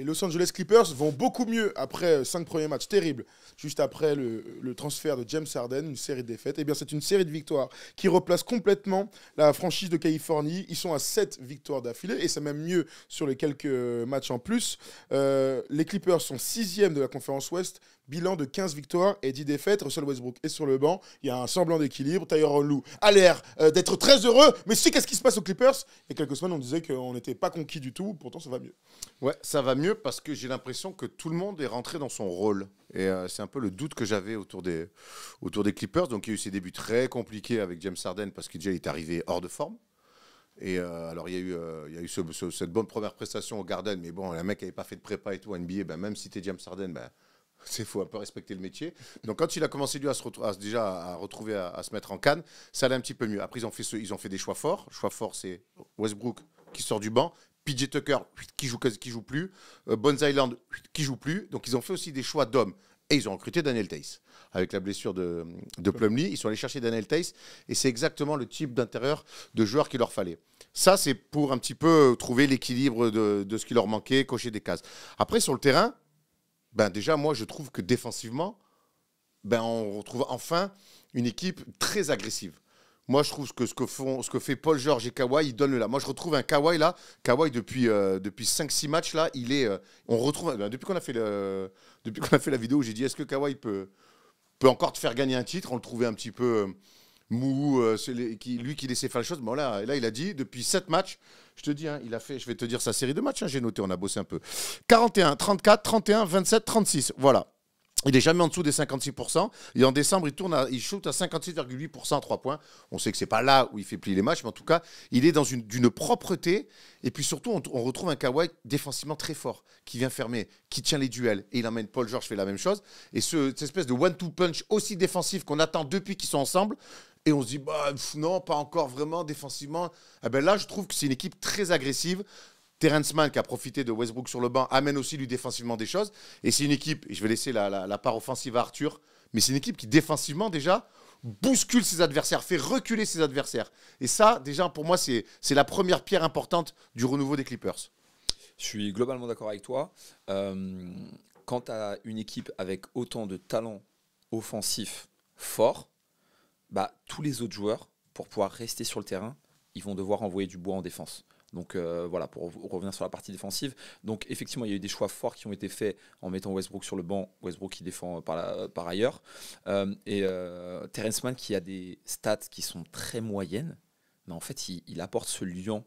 Los Angeles Clippers vont beaucoup mieux après 5 premiers matchs terribles, juste après le transfert de James Harden, une série de défaites. Eh bien, c'est une série de victoires qui replace complètement la franchise de Californie. Ils sont à 7 victoires d'affilée et c'est même mieux sur les quelques matchs en plus. Les Clippers sont 6e de la conférence Ouest, bilan de 15 victoires et 10 défaites. Russell Westbrook est sur le banc. Il y a un semblant d'équilibre. Tyronn Lue a l'air d'être très heureux. Mais qu'est-ce qui se passe aux Clippers? Il y a quelques semaines, on disait qu'on n'était pas conquis du tout. Pourtant, ça va mieux. Ouais, ça va mieux parce que j'ai l'impression que tout le monde est rentré dans son rôle. Et c'est un peu le doute que j'avais autour des Clippers. Donc, il y a eu ces débuts très compliqués avec James Harden parce qu'il est arrivé hors de forme. Et alors, il y a eu cette bonne première prestation au Garden. Mais bon, le mec n'avait pas fait de prépa et tout en NBA. Ben, même si tu es James Harden, ben, il faut un peu respecter le métier. Donc, quand il a commencé lui à se mettre en canne, ça allait un petit peu mieux. Après, ils ont fait des choix forts. Le choix fort, c'est Westbrook qui sort du banc, PJ Tucker qui joue plus, Bones Island qui joue plus. Donc, ils ont fait aussi des choix d'hommes. Et ils ont recruté Daniel Theis. Avec la blessure de Plumlee, ils sont allés chercher Daniel Theis. Et c'est exactement le type d'intérieur de joueur qu'il leur fallait. Ça, c'est pour un petit peu trouver l'équilibre de ce qui leur manquait, cocher des cases. Après, sur le terrain, ben déjà, moi, je trouve que défensivement, ben, on retrouve enfin une équipe très agressive. Moi, je trouve que ce que fait Paul George et Kawhi, ils donnent là. Moi, je retrouve un Kawhi là. Kawhi, depuis 5-6 matchs là, on retrouve. Ben, depuis qu'on a fait la vidéo où j'ai dit est-ce que Kawhi peut encore te faire gagner un titre, on le trouvait un petit peu mou, lui qui laissait faire les choses. Bon, là, il a dit depuis 7 matchs. Je te dis, hein, il a fait, je vais te dire sa série de matchs, hein, j'ai noté, on a bossé un peu. 41, 34, 31, 27, 36. Voilà. Il n'est jamais en dessous des 56%. Et en décembre, il shoot à 56,8% à 3 points. On sait que ce n'est pas là où il fait plier les matchs, mais en tout cas, il est dans d'une propreté. Et puis surtout, on retrouve un Kawhi défensivement très fort, qui vient fermer, qui tient les duels. Et il emmène Paul George fait la même chose. Et cette espèce de one-two punch aussi défensif qu'on attend depuis qu'ils sont ensemble. Et on se dit, bah, non, pas encore vraiment défensivement. Eh ben là, je trouve que c'est une équipe très agressive. Terrence Mann, qui a profité de Westbrook sur le banc, amène aussi lui défensivement des choses. Et c'est une équipe, et je vais laisser la part offensive à Arthur, mais c'est une équipe qui défensivement déjà bouscule ses adversaires, fait reculer ses adversaires. Et ça, déjà, pour moi, c'est la première pierre importante du renouveau des Clippers. Je suis globalement d'accord avec toi. Quand tu as une équipe avec autant de talent offensif fort, bah, tous les autres joueurs, pour pouvoir rester sur le terrain, ils vont devoir envoyer du bois en défense. Donc voilà, pour revenir sur la partie défensive. Donc effectivement, il y a eu des choix forts qui ont été faits en mettant Westbrook sur le banc. Westbrook qui défend par ailleurs. Terrence Mann qui a des stats qui sont très moyennes. Mais en fait, il apporte ce lien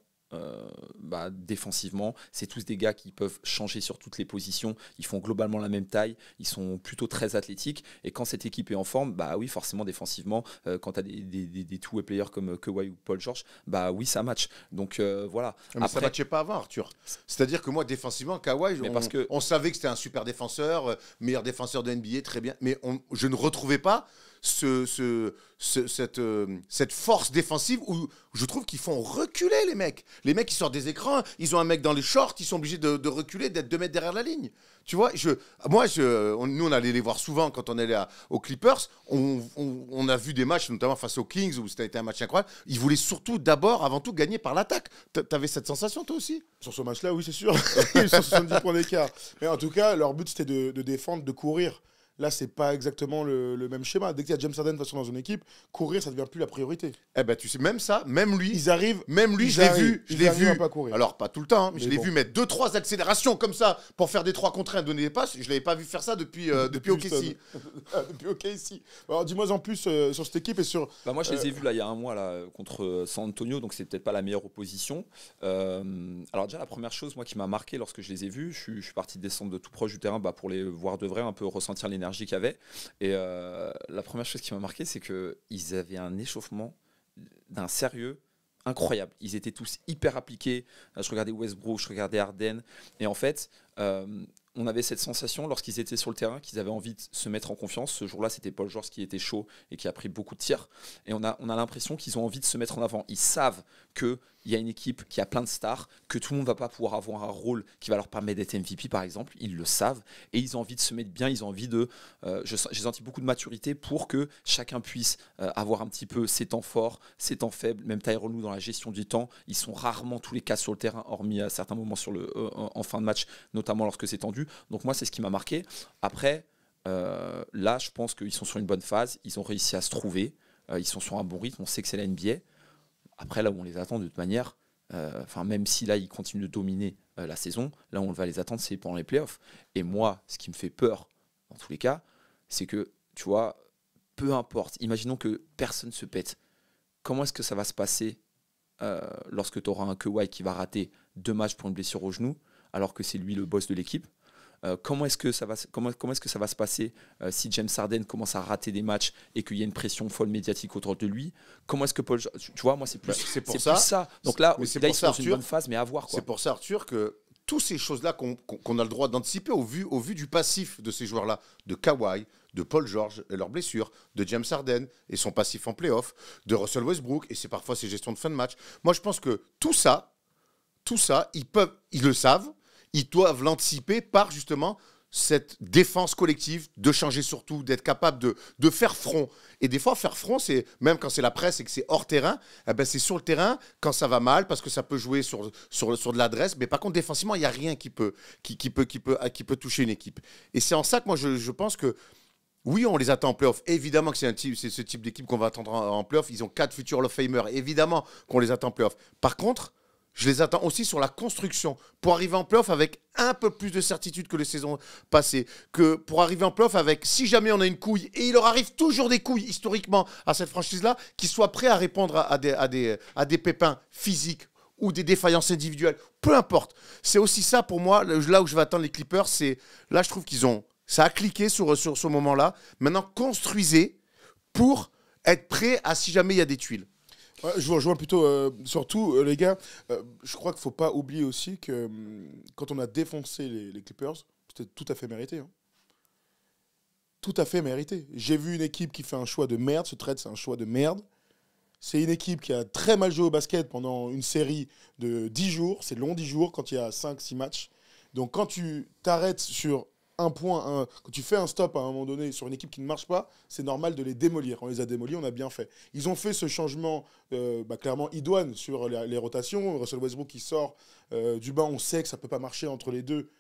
défensivement. C'est tous des gars qui peuvent changer sur toutes les positions. Ils font globalement la même taille. Ils sont plutôt très athlétiques. Et quand cette équipe est en forme, bah oui, forcément, défensivement, quand tu as des two-way players comme Kawhi ou Paul George, bah oui, ça match. Donc voilà. Mais après, ça ne matchait pas avant, Arthur. C'est-à-dire que moi, défensivement, Kawhi, on savait que c'était un super défenseur, meilleur défenseur de NBA, très bien. Mais je ne retrouvais pas cette force défensive où je trouve qu'ils font reculer les mecs. Les mecs, ils sortent des écrans, ils ont un mec dans les shorts, ils sont obligés de reculer, d'être 2 mètres derrière la ligne. Tu vois, nous, on allait les voir souvent quand on allait aux Clippers. On a vu des matchs, notamment face aux Kings, où c'était un match incroyable. Ils voulaient surtout, avant tout, gagner par l'attaque. T'avais cette sensation, toi aussi? Sur ce match-là, oui, c'est sûr. 170 points d'écart. Mais en tout cas, leur but, c'était de défendre, de courir. Là, c'est pas exactement le même schéma. Dès qu'il y a James Harden de toute façon dans une équipe, courir, ça devient plus la priorité. Eh ben, tu sais, même ça, même lui, je l'ai vu. Pas courir. Alors, pas tout le temps, hein, mais je l'ai vu mettre 2-3 accélérations comme ça pour faire des 3 contre 1, donner des passes. Je l'avais pas vu faire ça depuis OKC. Depuis OKC. Alors, dis-moi en plus sur cette équipe et sur. Bah moi, je les ai vus là il y a un mois là contre San Antonio, donc c'est peut-être pas la meilleure opposition. Alors déjà, la première chose moi qui m'a marqué lorsque je les ai vus, je suis parti descendre de tout proche du terrain pour les voir de vrai, un peu ressentir l'énergie qu'il y avait. Et la première chose qui m'a marqué, c'est qu'ils avaient un échauffement d'un sérieux incroyable. Ils étaient tous hyper appliqués. Je regardais Westbrook, je regardais Harden. Et en fait, on avait cette sensation lorsqu'ils étaient sur le terrain qu'ils avaient envie de se mettre en confiance. Ce jour-là, c'était Paul George qui était chaud et qui a pris beaucoup de tirs. Et on a l'impression qu'ils ont envie de se mettre en avant. Ils savent que il y a une équipe qui a plein de stars, que tout le monde ne va pas pouvoir avoir un rôle qui va leur permettre d'être MVP, par exemple. Ils le savent et ils ont envie de se mettre bien. Ils ont envie de. J'ai senti beaucoup de maturité pour que chacun puisse avoir un petit peu ses temps forts, ses temps faibles. Même Tyronn Lue dans la gestion du temps, ils sont rarement tous les cas sur le terrain, hormis à certains moments en fin de match, notamment lorsque c'est tendu. Donc, moi, c'est ce qui m'a marqué. Après, là, je pense qu'ils sont sur une bonne phase. Ils ont réussi à se trouver. Ils sont sur un bon rythme. On sait que c'est la NBA. Après, là où on les attend de toute manière, même si là, ils continuent de dominer la saison, là où on va les attendre, c'est pendant les playoffs. Et moi, ce qui me fait peur, dans tous les cas, c'est que, tu vois, peu importe, imaginons que personne se pète. Comment est-ce que ça va se passer lorsque tu auras un Kawhi qui va rater 2 matchs pour une blessure au genou, alors que c'est lui le boss de l'équipe? Comment est-ce que ça va se passer si James Harden commence à rater des matchs et qu'il y a une pression folle médiatique autour de lui? Comment est-ce que Paul, tu vois, moi c'est plus, plus ça. Donc là, ils sont dans une bonne phase, mais à voir. C'est pour ça, Arthur, que toutes ces choses-là qu'on a le droit d'anticiper au vu du passif de ces joueurs-là, de Kawhi, de Paul George et leurs blessures, de James Harden et son passif en playoff, de Russell Westbrook et c'est parfois ses gestions de fin de match. Moi, je pense que tout ça, ils le savent. Ils doivent l'anticiper par justement cette défense collective, de changer surtout, d'être capable de faire front. Et des fois, faire front, c'est même quand c'est la presse et que c'est hors terrain, eh ben c'est sur le terrain quand ça va mal, parce que ça peut jouer sur de l'adresse. Mais par contre, défensivement, il n'y a rien qui peut toucher une équipe. Et c'est en ça que moi, je pense que oui, on les attend en playoff. Évidemment que c'est ce type d'équipe qu'on va attendre en playoff. Ils ont 4 futurs Hall of Famers. Évidemment qu'on les attend en playoff. Par contre, je les attends aussi sur la construction pour arriver en playoff avec un peu plus de certitude que les saisons passées. Que pour arriver en playoff avec, si jamais on a une couille, et il leur arrive toujours des couilles historiquement à cette franchise-là, qu'ils soient prêts à répondre à des pépins physiques ou des défaillances individuelles. Peu importe. C'est aussi ça pour moi, là où je vais attendre les Clippers. Là, je trouve ça a cliqué sur ce moment-là. Maintenant, construisez pour être prêts à si jamais il y a des tuiles. Ouais, je vous rejoins plutôt, surtout les gars, je crois qu'il ne faut pas oublier aussi que quand on a défoncé les Clippers, c'était tout à fait mérité. Hein. Tout à fait mérité. J'ai vu une équipe qui fait un choix de merde, ce trade c'est un choix de merde. C'est une équipe qui a très mal joué au basket pendant une série de 10 jours, c'est long 10 jours quand il y a 5-6 matchs. Donc quand tu t'arrêtes sur un point, quand tu fais un stop à un moment donné sur une équipe qui ne marche pas, c'est normal de les démolir. On les a démolis, on a bien fait. Ils ont fait ce changement clairement idoine sur les rotations. Russell Westbrook qui sort du banc, on sait que ça ne peut pas marcher entre les deux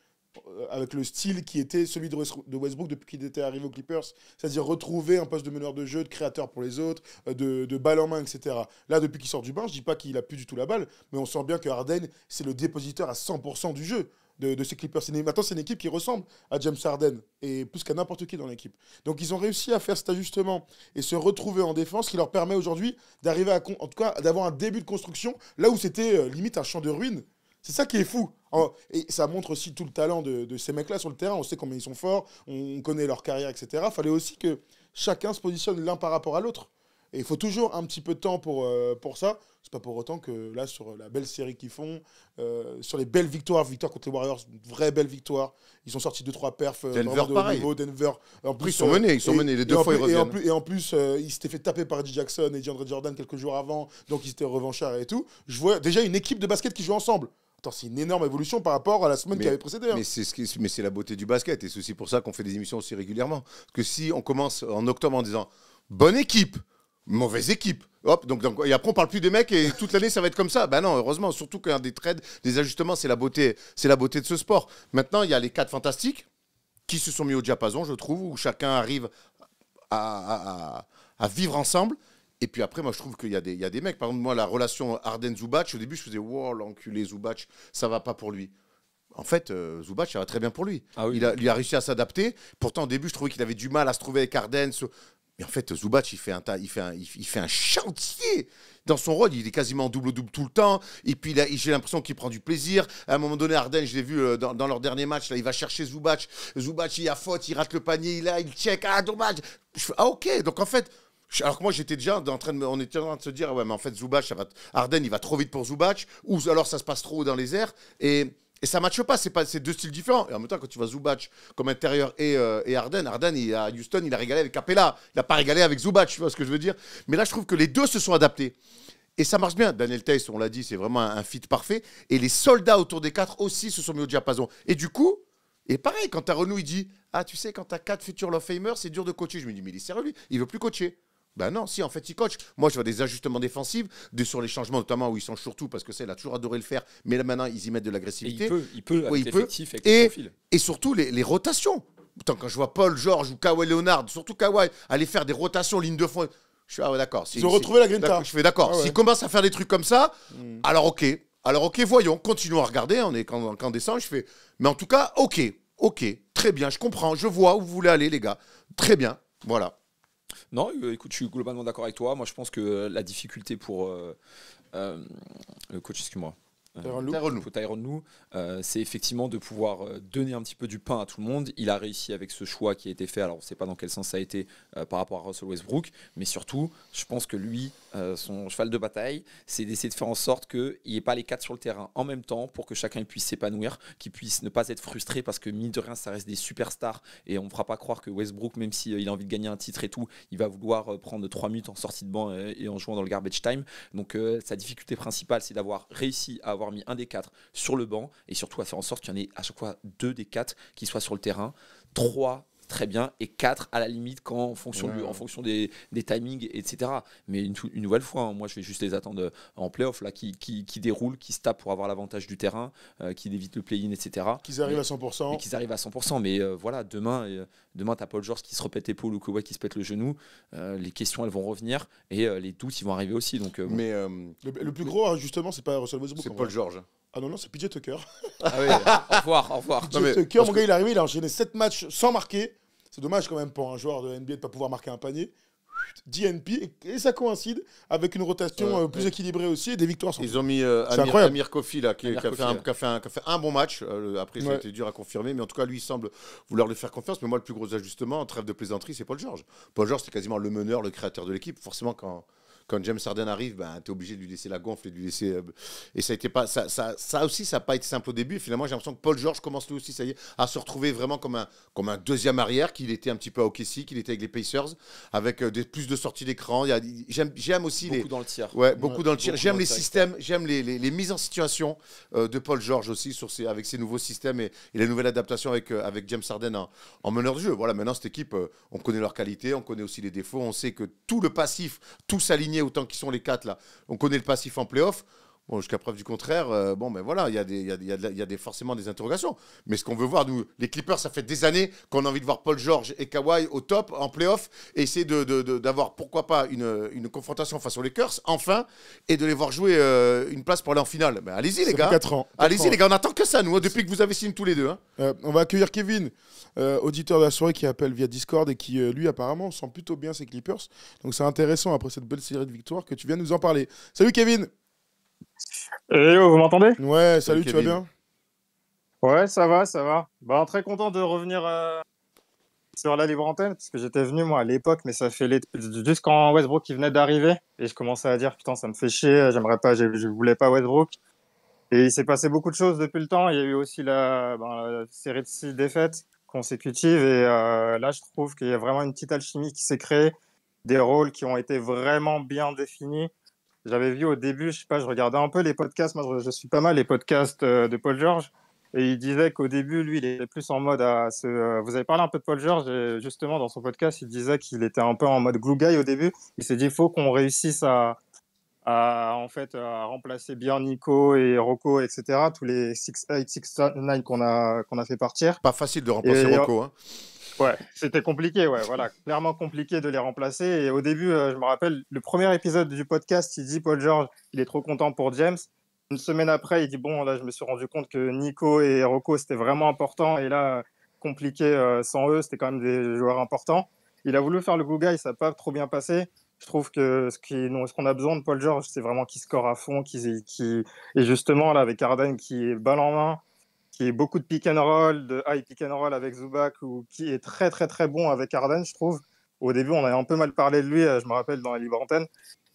avec le style qui était celui de Westbrook depuis qu'il était arrivé aux Clippers, c'est-à-dire retrouver un poste de meneur de jeu, de créateur pour les autres, de balle en main, etc. Là, depuis qu'il sort du banc, je ne dis pas qu'il n'a plus du tout la balle, mais on sent bien que Harden, c'est le dépositeur à 100% du jeu de ces Clippers. Maintenant, c'est une équipe qui ressemble à James Harden, et plus qu'à n'importe qui dans l'équipe. Donc, ils ont réussi à faire cet ajustement et se retrouver en défense, qui leur permet aujourd'hui d'arriver en tout cas, d'avoir un début de construction, là où c'était limite un champ de ruines. C'est ça qui est fou. Et ça montre aussi tout le talent de ces mecs-là sur le terrain. On sait combien ils sont forts, on connaît leur carrière, etc. Il fallait aussi que chacun se positionne l'un par rapport à l'autre. Et il faut toujours un petit peu de temps pour ça. C'est pas pour autant que là, sur la belle série qu'ils font, sur les belles victoires contre les Warriors, vraie belle victoire. Ils ont sorti 2-3 perfs. Denver, pareil. Niveau, Denver. En plus, ils sont menés. Les deux fois, ils reviennent. Et en plus, ils s'étaient fait taper par Reggie Jackson et DeAndre Jordan quelques jours avant. Donc, ils étaient revanchards et tout. Je vois déjà une équipe de basket qui joue ensemble. Attends, c'est une énorme évolution par rapport à la semaine qui avait précédé. Hein. Mais c'est la beauté du basket. Et c'est aussi pour ça qu'on fait des émissions aussi régulièrement. Parce que si on commence en octobre en disant « bonne équipe », mauvaise équipe. Hop, donc, et après on parle plus des mecs et toute l'année ça va être comme ça. Ben non, heureusement, surtout qu'il y a des trades, des ajustements, c'est la beauté de ce sport. Maintenant, il y a les 4 fantastiques qui se sont mis au diapason, je trouve, où chacun arrive à vivre ensemble. Et puis après, moi je trouve qu'il y a des mecs. Par exemple, moi, la relation Harden-Zubac, au début je faisais wow, l'enculé Zubac, ça va pas pour lui. En fait, Zubac, ça va très bien pour lui. Ah oui. Il a réussi à s'adapter. Pourtant, au début, je trouvais qu'il avait du mal à se trouver avec Harden. Mais en fait, Zubac, il fait un chantier dans son rôle. Il est quasiment double-double tout le temps. Et puis, j'ai l'impression qu'il prend du plaisir. À un moment donné, Harden, je l'ai vu dans leur dernier match, là, il va chercher Zubac. Zubac, il a faute, il rate le panier, il check. Ah, dommage. Je fais, ah, ok. Donc, en fait, alors que moi, j'étais déjà on était en train de se dire, ouais, mais en fait, Zubac, Harden, il va trop vite pour Zubac. Ou alors, ça se passe trop haut dans les airs. Et ça ne matche pas, c'est 2 styles différents. Et en même temps, quand tu vas Zubac comme intérieur et Harden, à Houston, il a régalé avec Capella. Il n'a pas régalé avec Zubac, tu vois ce que je veux dire. Mais là, je trouve que les deux se sont adaptés. Et ça marche bien. Daniel Theis, on l'a dit, c'est vraiment un fit parfait. Et les soldats autour des 4 aussi se sont mis au diapason. Et du coup, et pareil, quand t'as Renaud, il dit ah, tu sais, quand t'as 4 futurs Hall of Famers, c'est dur de coacher. Je me dis, mais il est sérieux, lui, il veut plus coacher. Ben non, si, en fait, il coach. Moi, je vois des ajustements défensifs, sur les changements, notamment où ils sont surtout, parce que ça, il a toujours adoré le faire. Mais là, maintenant, ils y mettent de l'agressivité. Et il peut avec l'effectif, avec et, le profil. Et surtout, les rotations. Putain, quand je vois Paul George ou Kawhi Leonard, surtout Kawhi, aller faire des rotations, ligne de fond. Je suis, ah ouais, d'accord. Ils ont retrouvé la grinta. Je fais d'accord. Ah ouais. S'ils commencent à faire des trucs comme ça, alors ok. Alors ok, voyons, continuons à regarder. On est quand décembre, je fais. Mais en tout cas, ok, très bien, je comprends, je vois où vous voulez aller, les gars. Très bien, voilà. Non, écoute, je suis globalement d'accord avec toi. Moi, je pense que la difficulté pour le coach, excuse-moi. Tyronn Lue, c'est effectivement de pouvoir donner un petit peu du pain à tout le monde. Il a réussi avec ce choix qui a été fait. Alors, on ne sait pas dans quel sens ça a été par rapport à Russell Westbrook, mais surtout, je pense que lui, son cheval de bataille, c'est d'essayer de faire en sorte qu'il n'y ait pas les 4 sur le terrain en même temps pour que chacun puisse s'épanouir, qu'il puisse ne pas être frustré parce que, mine de rien, ça reste des superstars et on ne fera pas croire que Westbrook, même s'il a envie de gagner un titre et tout, il va vouloir prendre 3 minutes en sortie de banc et en jouant dans le garbage time. Donc, sa difficulté principale, c'est d'avoir réussi à avoir mis un des 4 sur le banc et surtout à faire en sorte qu'il y en ait à chaque fois 2 des 4 qui soient sur le terrain, 3 très bien et 4 à la limite quand en fonction des timings, etc. Mais une nouvelle fois, hein, moi je vais juste les attendre en playoff là, qui déroulent, qui se tapent pour avoir l'avantage du terrain, qui évitent le play-in, etc. Qu'ils arrivent à 100%. Et qu'ils arrivent à 100%. Mais voilà, demain t'as Paul George qui se repète l'épaule ou Kawhi qui se pète le genou. Les questions elles vont revenir et les doutes ils vont arriver aussi. Donc, mais le plus gros, justement, c'est pas Russell Westbrook. c'est Paul George. Ah non, c'est PJ Tucker. Ah oui, au revoir. PJ Tucker, mon gars, il est arrivé, il a enchaîné 7 matchs sans marquer. C'est dommage quand même pour un joueur de NBA de ne pas pouvoir marquer un panier. DNP, et ça coïncide avec une rotation plus équilibrée aussi et des victoires. Ils ont mis Amir Kofi là, qui a fait un bon match. Après, ça a été dur à confirmer, mais en tout cas, lui, il semble vouloir lui faire confiance. Mais moi, le plus gros ajustement, en trêve de plaisanterie, c'est Paul George. Paul George, c'est quasiment le meneur, le créateur de l'équipe. Forcément, quand James Harden arrive, ben, tu es obligé de lui laisser la gonfle et de lui laisser. Et ça a été pas. Ça aussi, ça n'a pas été simple au début. Finalement, j'ai l'impression que Paul George commence lui aussi, ça y est, à se retrouver vraiment comme un deuxième arrière, qu'il était un petit peu à OKC, qu'il était avec les Pacers, avec plus de sorties d'écran. J'aime aussi beaucoup dans le tir. Ouais, beaucoup dans le tir. J'aime les systèmes, j'aime les mises en situation de Paul George aussi avec ses nouveaux systèmes et la nouvelle adaptation avec James Harden en meneur de jeu. Voilà, maintenant, cette équipe, on connaît leurs qualités, on connaît aussi les défauts. On sait que tout le passif, tout s'aligner autant qu'ils sont les 4 là. On connaît le passif en play-off. Bon, jusqu'à preuve du contraire, ben voilà, il y a forcément des interrogations. Mais ce qu'on veut voir, nous, les Clippers, ça fait des années qu'on a envie de voir Paul George et Kawhi au top, en play-off, et essayer d'avoir, pourquoi pas, une confrontation face aux Lakers, enfin, et de les voir jouer une place pour aller en finale. Ben, allez-y, les gars. 4 ans. Allez-y, les gars, on n'attend que ça, nous, depuis que vous avez signé tous les deux. Hein. On va accueillir Kevin, auditeur de la soirée qui appelle via Discord et qui, lui, apparemment, sent plutôt bien ses Clippers. Donc c'est intéressant, après cette belle série de victoires, que tu viens nous en parler. Salut, Kevin. Vous m'entendez? Ouais, salut, tu vas bien? Ouais, ça va. Bah, très content de revenir sur la libre antenne, parce que j'étais venu, moi, à l'époque, mais ça fait juste quand Westbrook il venait d'arriver, et je commençais à dire, putain, ça me fait chier, j'aimerais pas, je voulais pas Westbrook. Et il s'est passé beaucoup de choses depuis le temps. Il y a eu aussi la série de 6 défaites consécutives, et là, je trouve qu'il y a vraiment une petite alchimie qui s'est créée, des rôles qui ont été vraiment bien définis. J'avais vu au début, je sais pas, je regardais un peu les podcasts. Moi, je suis pas mal les podcasts de Paul George. Et il disait qu'au début, lui, il était plus en mode vous avez parlé un peu de Paul George, et justement, dans son podcast, il disait qu'il était un peu en mode glue guy au début. Il s'est dit, il faut qu'on réussisse à remplacer bien Nico et Rocco, etc. Tous les 6-8, 6-9 qu'on a fait partir. Pas facile de remplacer Rocco, hein. Ouais, c'était compliqué, ouais, voilà, clairement compliqué de les remplacer. Et au début, je me rappelle, le premier épisode du podcast, il dit Paul George, il est trop content pour James. Une semaine après, il dit bon, là, je me suis rendu compte que Nico et Rocco, c'était vraiment important. Et là, compliqué sans eux, c'était quand même des joueurs importants. Il a voulu faire le glue guy, ça n'a pas trop bien passé. Je trouve que ce qu'on a besoin de Paul George, c'est vraiment qu'il score à fond, et justement, là, avec Harden qui est balle en main, qui est beaucoup de pick and roll, de high pick and roll avec Zubac, qui est très très très bon avec Harden, je trouve. Au début, on avait un peu mal parlé de lui, je me rappelle, dans la libre antenne.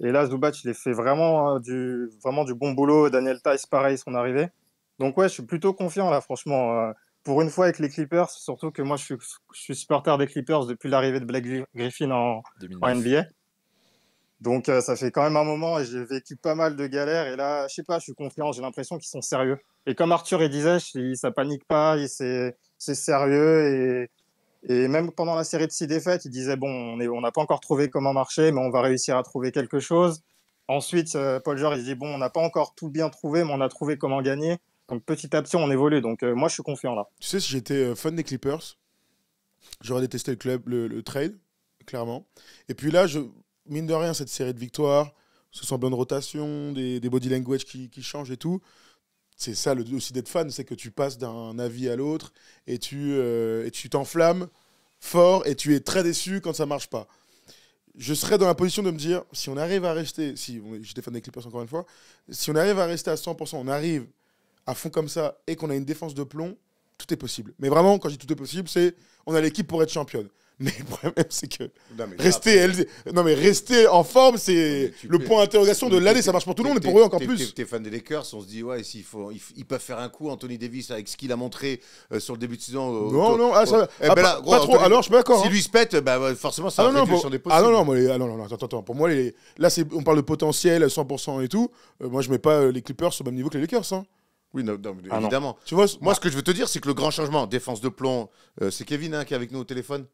Et là, Zubac, il fait vraiment du bon boulot. Daniel Theis, pareil, son arrivée. Donc ouais, je suis plutôt confiant là, franchement. Pour une fois avec les Clippers, surtout que moi, je suis supporter des Clippers depuis l'arrivée de Blake Griffin en NBA. Donc ça fait quand même un moment et j'ai vécu pas mal de galères. Et là, je sais pas, je suis confiant, j'ai l'impression qu'ils sont sérieux. Et comme Arthur il disait, ça panique pas, c'est sérieux. Et même pendant la série de 6 défaites, il disait bon, on n'a pas encore trouvé comment marcher, mais on va réussir à trouver quelque chose. Ensuite, Paul George il dit bon, on n'a pas encore tout bien trouvé, mais on a trouvé comment gagner. Donc petit à petit, on évolue. Donc moi, je suis confiant là. Tu sais, si j'étais fan des Clippers, j'aurais détesté le club, le trade, clairement. Et puis là, mine de rien, cette série de victoires, ce semblant de rotation, des body language qui changent et tout, c'est ça aussi d'être fan, c'est que tu passes d'un avis à l'autre et tu t'enflammes fort et tu es très déçu quand ça marche pas. Je serais dans la position de me dire, si on arrive à rester, si j'étais fan des Clippers encore une fois, si on arrive à rester à 100%, on arrive à fond comme ça et qu'on a une défense de plomb, tout est possible. Mais vraiment, quand je dis tout est possible, c'est on a l'équipe pour être championne. Mais le problème, c'est que rester en forme, c'est le point d'interrogation de l'année. Ça marche pour tout le monde, mais pour eux encore plus. T'es fan des Lakers, on se dit, ouais, ils peuvent faire un coup, Anthony Davis, avec ce qu'il a montré sur le début de saison. Alors, je suis pas d'accord. Si lui se pète, forcément, ça va réduire le champ des possibles. Attends. Pour moi, là, on parle de potentiel, 100% et tout. Moi, je mets pas les Clippers au même niveau que les Lakers. Hein. Oui, évidemment. Non. Tu vois, moi, ce que je veux te dire, c'est que le grand changement, défense de plomb, c'est Kevin qui est avec nous au téléphone.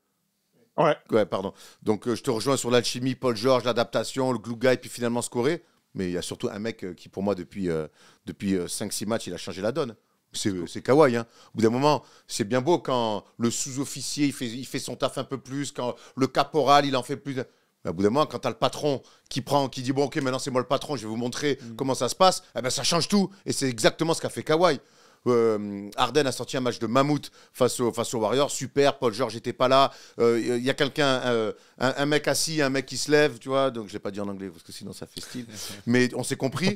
Ouais, pardon. Donc, je te rejoins sur l'alchimie, Paul George, l'adaptation, le glue guy, puis finalement scorer. Mais il y a surtout un mec qui, pour moi, depuis 5-6 matchs, il a changé la donne. C'est Kawhi. Hein. Au bout d'un moment, c'est bien beau quand le sous-officier, il fait son taf un peu plus, quand le caporal, il en fait plus. Mais au bout d'un moment, quand tu as le patron qui dit bon, ok, maintenant c'est moi le patron, je vais vous montrer comment ça se passe, eh ben, ça change tout. Et c'est exactement ce qu'a fait Kawhi. Harden a sorti un match de mammouth face aux Warriors, super. Paul George n'était pas là. Il y a quelqu'un, un mec assis, un mec qui se lève, tu vois. Donc je l'ai pas dit en anglais parce que sinon ça fait style. Mais on s'est compris.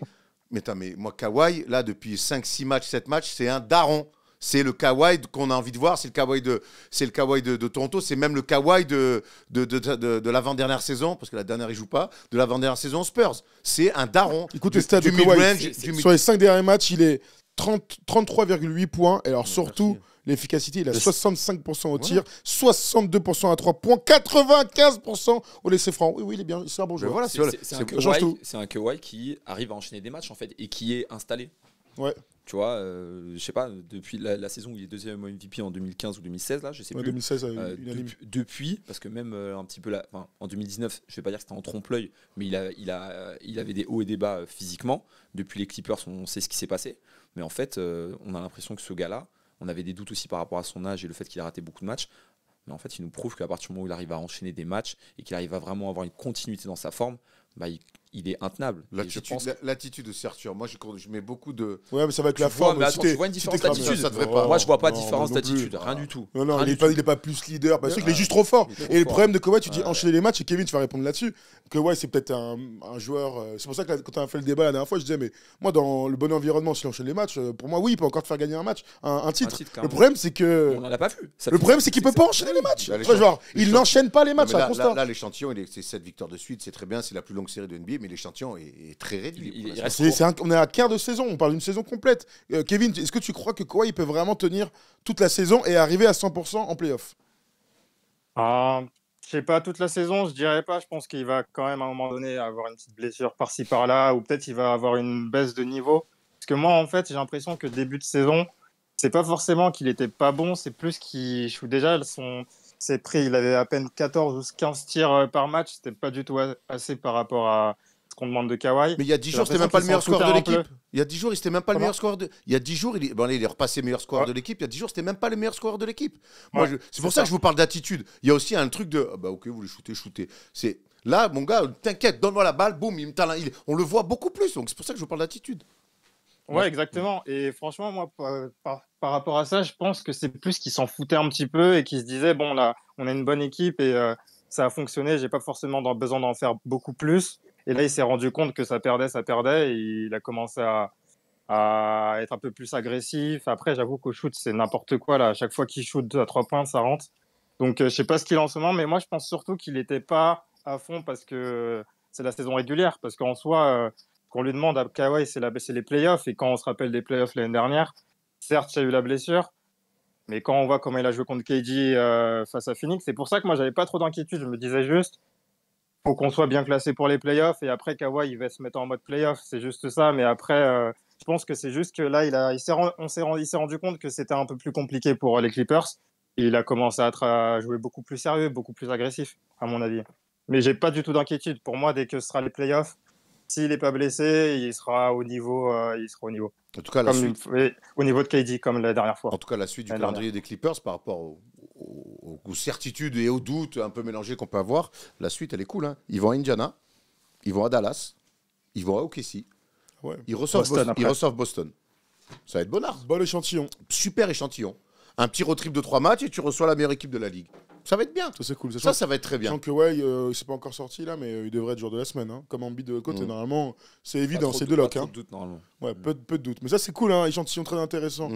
Mais moi, Kawhi, là, depuis 5-6 matchs, 7 matchs, c'est un daron. C'est le Kawhi qu'on a envie de voir. C'est le Kawhi de Toronto. C'est même le Kawhi de l'avant-dernière saison, parce que la dernière, il joue pas, de l'avant-dernière saison Spurs. C'est un daron. Écoute, les stats de Kawhi, sur les 5 derniers matchs, il est 33,8 points. Et alors, surtout, l'efficacité, il a 65% au tir, 62% à 3 points, 95% au laisser franc. Oui, il est bien, c'est un bon joueur. Voilà, c'est un Kawhi qui arrive à enchaîner des matchs, en fait, et qui est installé. Ouais. Tu vois, je sais pas, depuis la saison où il est deuxième MVP en 2015 ou 2016, là, je sais plus. 2016, depuis, parce que même un petit peu en 2019, je vais pas dire que c'était en trompe-l'œil, mais il avait des hauts et des bas physiquement. Depuis les Clippers, on sait ce qui s'est passé. Mais en fait, on a l'impression que ce gars-là, on avait des doutes aussi par rapport à son âge et le fait qu'il a raté beaucoup de matchs. Mais en fait, il nous prouve qu'à partir du moment où il arrive à enchaîner des matchs et qu'il arrive à vraiment avoir une continuité dans sa forme, il est intenable. L'attitude aussi, Arthur. Moi, je mets beaucoup de. Ouais, mais ça va être la forme. Mais attends, tu vois une différence d'attitude. Moi, je vois pas de différence d'attitude. Rien du tout. Non, il est pas plus leader. Parce qu'il est juste trop fort. Et le problème de Kawhi, tu dis enchaîner les matchs, et Kevin, tu vas répondre là-dessus. Kawhi, c'est peut-être un joueur. C'est pour ça que quand on a fait le débat la dernière fois, je disais, mais moi, dans le bon environnement, s'il enchaîne les matchs, pour moi, oui, il peut encore te faire gagner un match, un titre. Le problème, c'est que. On n'en a pas vu. Le problème, c'est qu'il peut pas enchaîner les matchs. Genre, il n'enchaîne pas les matchs. Là, l'échantillon, c'est 7 victoires de suite. C'est très bien. C'est la plus longue série de NBA, mais l'échantillon est très réduit. On est à quart de saison, on parle d'une saison complète. Kevin, est-ce que tu crois que Kawhi peut vraiment tenir toute la saison et arriver à 100% en playoff? Je sais pas, toute la saison, je dirais pas. Je pense qu'il va quand même à un moment donné avoir une petite blessure par-ci par-là, ou peut-être il va avoir une baisse de niveau. Parce que moi, en fait, j'ai l'impression que début de saison, c'est pas forcément qu'il était pas bon, c'est plus qu'il joue déjà ses prix. Il avait à peine 14 ou 15 tirs par match, c'était pas du tout assez par rapport à qu'on demande de Kawhi. Mais il y a 10 jours, c'était même pas le meilleur scoreur de l'équipe. Il y a 10 jours, il était même pas le meilleur scoreur de. Il y a 10 jours, il est repassé meilleur scoreur de l'équipe. Il y a 10 jours, c'était même pas le meilleur scoreur de l'équipe. C'est pour ça que je vous parle d'attitude. Il y a aussi un truc de OK, vous voulez shooter. C'est là, mon gars, t'inquiète, donne-moi la balle, boum, on le voit beaucoup plus. Donc c'est pour ça que je vous parle d'attitude. Ouais, exactement. Et franchement, moi, par rapport à ça, je pense que c'est plus qu'ils s'en foutaient un petit peu et qu'ils se disaient bon, là, on a une bonne équipe et ça a fonctionné. J'ai pas forcément besoin d'en faire beaucoup plus. Et là, il s'est rendu compte que ça perdait. Et il a commencé à être un peu plus agressif. Après, j'avoue qu'au shoot, c'est n'importe quoi. Là. À chaque fois qu'il shoot 2 à 3 points, ça rentre. Donc, je sais pas ce qu'il a en ce moment, mais moi, je pense surtout qu'il n'était pas à fond parce que c'est la saison régulière. Parce qu'en soi, qu'on lui demande à Kawhi, c'est les playoffs. Et quand on se rappelle des playoffs l'année dernière, certes, il y a eu la blessure. Mais quand on voit comment il a joué contre KD face à Phoenix, c'est pour ça que moi, j'avais pas trop d'inquiétude. Je me disais juste, faut qu'on soit bien classé pour les playoffs. Et après, Kawhi, il va se mettre en mode playoff. C'est juste ça. Mais après, je pense que c'est juste que là, il s'est rendu compte que c'était un peu plus compliqué pour les Clippers. Et il a commencé à jouer beaucoup plus sérieux, beaucoup plus agressif, à mon avis. Mais j'ai pas du tout d'inquiétude. Pour moi, dès que ce sera les playoffs, s'il n'est pas blessé, il sera au niveau. Il sera au niveau. En tout cas, Au niveau de KD, comme la dernière fois. En tout cas, la suite du calendrier des Clippers par rapport aux certitudes et aux doutes un peu mélangés qu'on peut avoir, la suite, elle est cool. Hein. Ils vont à Indiana, ils vont à Dallas, ils vont à OKC, ils reçoivent Boston. Ça va être bonnard. Bon échantillon. Super échantillon. Un petit road trip de 3 matchs et tu reçois la meilleure équipe de la ligue. Ça va être bien. Ça, c'est cool. Ça va être très bien. Je sens que il s'est pas encore sorti là, mais il devrait être joueur de la semaine. Hein. Comme Embiid de l'autre côté, normalement, c'est évident, c'est deux locks. Pas trop de doute, normalement. Ouais, peu de doute. Mais ça, c'est cool, hein, échantillon très intéressant.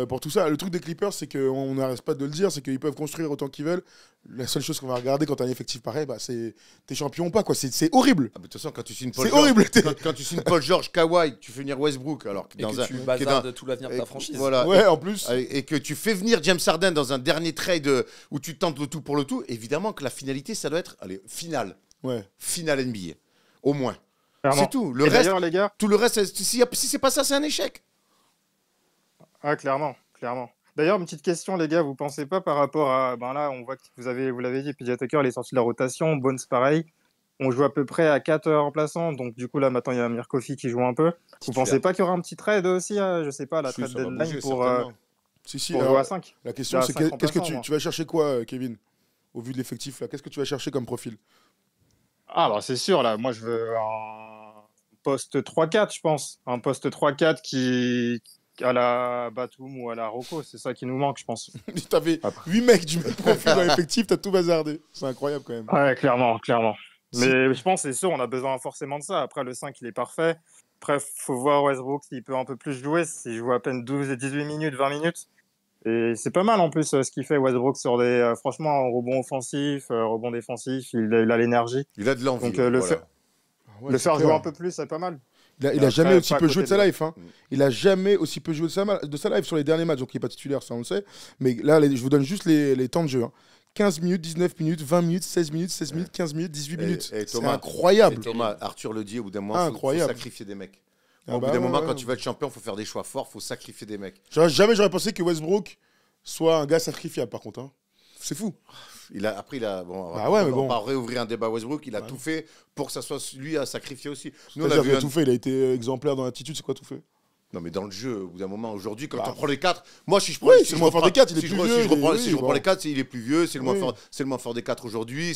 Pour tout ça, le truc des Clippers, c'est qu'on n'arrête pas de le dire, c'est qu'ils peuvent construire autant qu'ils veulent. La seule chose qu'on va regarder quand tu as un effectif pareil, bah, c'est t'es champion ou pas, quoi. C'est horrible. Ah, de toute façon, quand tu signes Paul George, horrible. Quand tu signes Paul George, Kawhi, tu fais venir Westbrook, alors que tu bazardes tout l'avenir de ta franchise. Voilà. Ouais, en plus. Et que tu fais venir James Harden dans un dernier trade où tu tentes le tout pour le tout, évidemment que la finalité, ça doit être, finale. Ouais. Finale NBA. Au moins. Clairement. C'est tout. Les gars, tout le reste, si c'est pas ça, c'est un échec. Ah, clairement. D'ailleurs, une petite question, les gars, vous pensez pas par rapport à... Ben là, on voit que vous l'avez dit, PJ Tucker, il est sorti de la rotation, Bones pareil. On joue à peu près à 4 remplaçants, donc du coup, là, maintenant, il y a Amir Kofi qui joue un peu. Vous pensez pas qu'il y aura un petit trade aussi, je sais pas, la trade deadline pour jouer à 5? La question, c'est qu'est-ce que tu vas chercher quoi, Kevin? Au vu de l'effectif, là, qu'est-ce que tu vas chercher comme profil? Ah, alors c'est sûr, là, moi, je veux un poste 3-4, je pense. Un poste 3-4 qui... à la Batum ou à la Rocco, c'est ça qui nous manque, je pense. T'avais 8 mecs du même profil dans l'effectif, t'as tout bazardé. C'est incroyable quand même. Ouais, clairement. Mais je pense, c'est sûr, on a besoin forcément de ça. Après, le 5, il est parfait. Après, faut voir Westbrook s'il peut un peu plus jouer. S'il joue à peine 12 et 18 minutes, 20 minutes. Et c'est pas mal en plus ce qu'il fait Westbrook sur des franchement rebond offensif, rebond défensif, il a l'énergie. Il a de l'envie. Donc le faire jouer un peu plus, c'est pas mal. Il a jamais aussi peu joué de sa life. Hein. Il a jamais aussi peu joué de sa life sur les derniers matchs. Donc il n'est pas titulaire, ça on le sait. Mais là, je vous donne juste les temps de jeu. Hein. 15 minutes, 19 minutes, 20 minutes, 16 minutes, 16 minutes, 15 minutes, 18 minutes. C'est incroyable. Thomas, Arthur le dit, au bout d'un moment, il faut sacrifier des mecs. Au bout d'un moment, quand tu vas être champion, il faut faire des choix forts, il faut sacrifier des mecs. Jamais j'aurais pensé que Westbrook soit un gars sacrifiable, par contre. Hein. C'est fou. On va pas réouvrir un débat Westbrook. Il a tout fait pour que ça soit lui à sacrifier aussi. Nous, on a vu tout fait. Il a été exemplaire dans l'attitude. C'est quoi tout fait? Non, mais dans le jeu, au bout d'un moment, aujourd'hui, quand on prend les 4, moi, si je prends, c'est le moins fort des 4, il est plus vieux. Si je reprends les 4, il est plus vieux, c'est le moins fort des 4 aujourd'hui.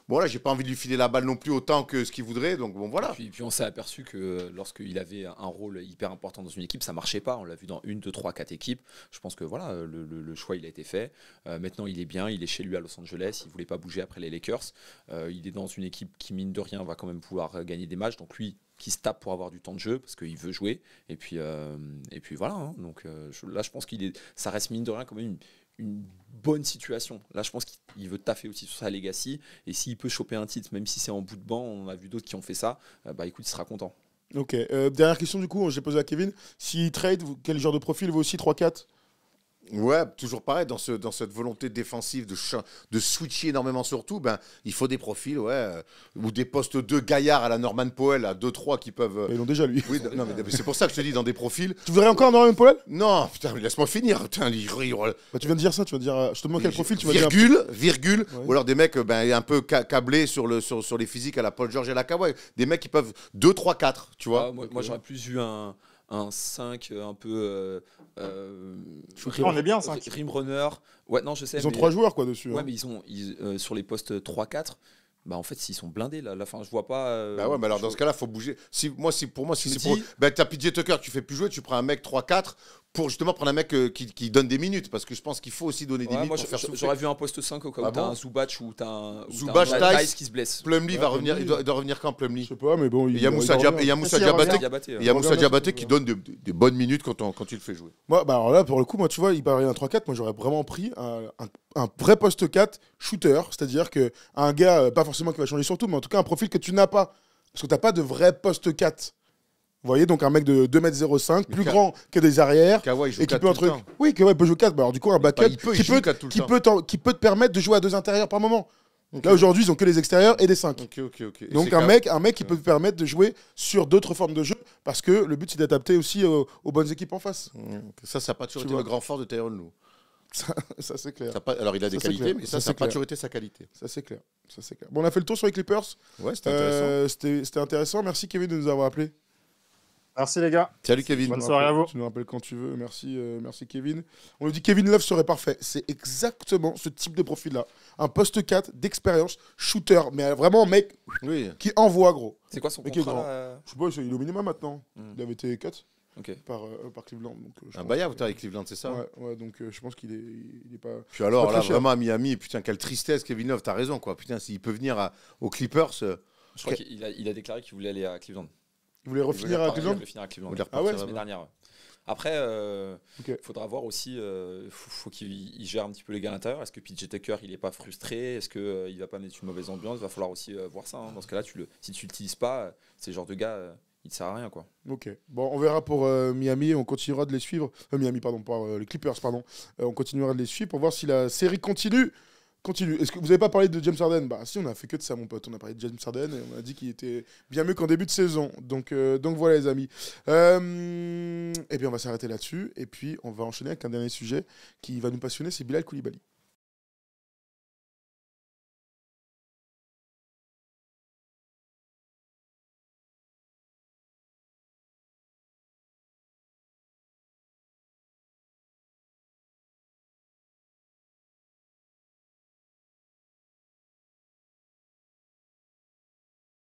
Bon, là, j'ai pas envie de lui filer la balle non plus autant que ce qu'il voudrait, donc bon, voilà. Puis on s'est aperçu que lorsqu'il avait un rôle hyper important dans une équipe, ça marchait pas. On l'a vu dans 1, 2, 3, 4 équipes. Je pense que voilà, le choix, il a été fait. Maintenant, il est bien, il est chez lui à Los Angeles. Il voulait pas bouger après les Lakers. Il est dans une équipe qui, mine de rien, va quand même pouvoir gagner des matchs. Donc lui, qui se tape pour avoir du temps de jeu parce qu'il veut jouer et puis voilà hein. Donc là je pense ça reste mine de rien quand même une bonne situation. Là je pense qu'il veut taffer aussi sur sa legacy et s'il peut choper un titre même si c'est en bout de banc, on a vu d'autres qui ont fait ça, bah écoute il sera content. Ok, dernière question du coup, j'ai posé à Kevin, s'il trade, quel genre de profil vaut aussi 3-4? Ouais, toujours pareil, dans cette volonté défensive de switcher énormément sur tout, il faut des profils, ou des postes de gaillards à la Norman Powell, à 2-3 qui peuvent... Ils l'ont déjà, lui. Oui, non, mais c'est pour ça que je te dis, dans des profils... Tu voudrais encore Norman Powell? Non, putain, laisse-moi finir. Putain, tu viens de dire ça, tu vas dire... Je te demande quel profil tu vas virgule, ou alors des mecs un peu câblés sur les physiques à la Paul George et à la Kawhi. Des mecs qui peuvent 2, 3, 4, tu vois. Moi j'aurais plus vu un 5 un peu on est bien 5 rim runner. Ouais, non, je sais. Ils ont 3 joueurs quoi dessus. Ouais, mais ils sur les postes 3-4. Bah en fait s'ils sont blindés là, à la fin je vois pas. Bah ouais, mais alors dans ce cas-là faut bouger. Pour moi t'as PJ Tucker, tu fais plus jouer, tu prends un mec 3-4 pour justement prendre un mec qui donne des minutes parce que je pense qu'il faut aussi donner des minutes. Moi j'aurais vu un poste 5 au cas où t'as un Zubac ou t'as un Tice qui se blesse. Plumlee va revenir, il doit revenir quand Plumlee? Je sais pas, mais bon. Il y a Moussa Diabaté qui donne des bonnes minutes quand tu le fais jouer. Moi, alors là pour le coup, moi tu vois, il parlait d'un 3-4, moi j'aurais vraiment pris un vrai poste 4 shooter, c'est-à-dire qu'un gars, pas forcément qui va changer sur tout, mais en tout cas un profil que tu n'as pas. Parce que tu n'as pas de vrai poste 4. Vous voyez, donc un mec de 2m05, plus grand que des arrières. Kawhi joue et qui peut Oui, Kawhi peut jouer 4. Alors du coup, un backup qui peut te permettre de jouer à 2 intérieurs par moment. Ok. Là, aujourd'hui, ils ont que les extérieurs et des 5. Ok. Et Donc c'est un mec qui peut te permettre de jouer sur d'autres formes de jeu, parce que le but c'est d'adapter aussi aux bonnes équipes en face. Ça n'a pas toujours Tu été vois. le grand fort de Tyrone Lue. Ça c'est clair. Alors, il a des Ça, c'est qualités, clair. mais Ça, ça c'est n'a pas clair. toujours été sa qualité. Ça c'est clair. Bon, on a fait le tour sur les Clippers. Ouais, c'était intéressant. C'était intéressant. Merci Kevin de nous avoir appelé. Merci les gars. Salut, Kevin. Bonne soirée à vous. Tu nous rappelles quand tu veux. Merci Kevin. On nous dit Kevin Love serait parfait. C'est exactement ce type de profil-là. Un poste 4 d'expérience, shooter, mais vraiment un mec Oui. qui envoie gros. C'est quoi son Mais qui est contrat grand. là Je sais pas, il est au minimum maintenant. Hmm. Il avait été cut Ok. par Cleveland. Donc, je Un pense buyout que- avec Cleveland, c'est ça? Ouais, donc je pense qu'il est pas. Puis alors, pas là, très cher. vraiment à Miami, putain, quelle tristesse, Kevin Love, t'as raison, quoi. Putain, s'il peut venir aux Clippers, Je crois qu'il a déclaré qu'il voulait aller à Cleveland. Il voulait Il refinir voulait à Cleveland. Il voulait finir à Cleveland. on va Ah ouais, La semaine dernière. Ouais. Après, Ok. faudra voir aussi, faut qu'il gère un petit peu les gars à l'intérieur. Est-ce que PJ Tucker, il est pas frustré? Est-ce qu'il il va pas mettre une mauvaise ambiance? Il va falloir aussi voir ça. Hein. Dans ce cas-là, si tu l'utilises pas, c'est le genre de gars, il ne sert à rien, quoi. Ok. Bon, on verra pour Miami. On continuera de les suivre. Miami, pardon, pas les Clippers, pardon. On continuera de les suivre pour voir si la série continue. Est-ce que vous n'avez pas parlé de James Harden? Bah si, on a fait que de ça, mon pote. On a parlé de James Harden et on a dit qu'il était bien mieux qu'en début de saison. Donc voilà, les amis. Et puis on va s'arrêter là-dessus. Et puis on va enchaîner avec un dernier sujet qui va nous passionner, c'est Bilal Koulibaly.